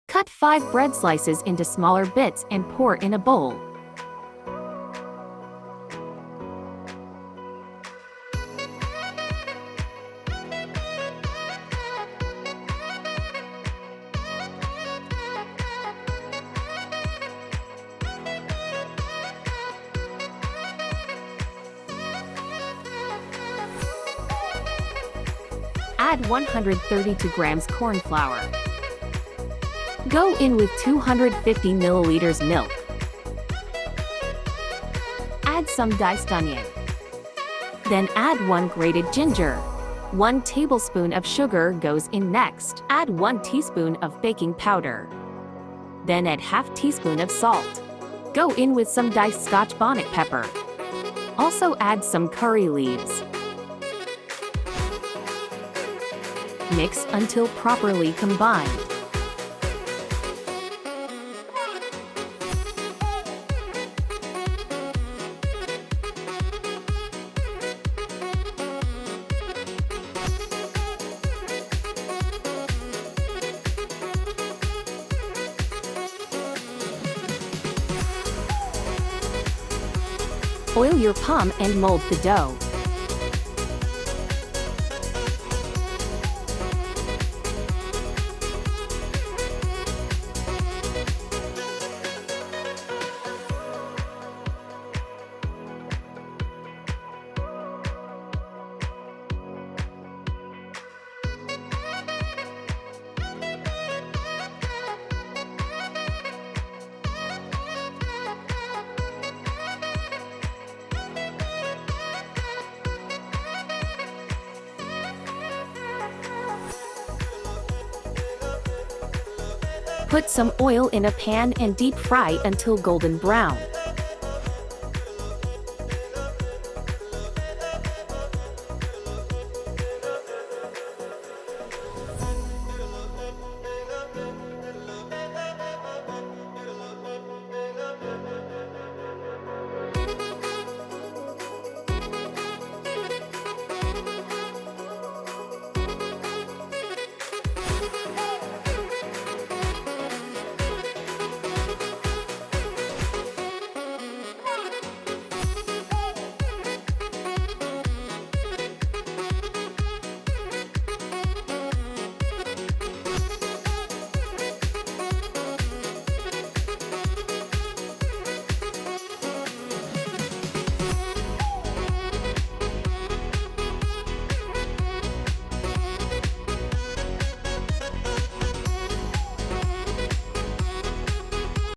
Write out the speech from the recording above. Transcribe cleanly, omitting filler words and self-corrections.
Cut 5 bread slices into smaller bits and pour in a bowl. Add 132 grams corn flour. Go in with 250 milliliters milk. Add some diced onion. Then add 1 grated ginger. 1 tablespoon of sugar goes in next. Add 1 teaspoon of baking powder. Then add half teaspoon of salt. Go in with some diced Scotch bonnet pepper. Also add some curry leaves. Mix until properly combined. Oil your palm and mold the dough. Put some oil in a pan and deep fry until golden brown.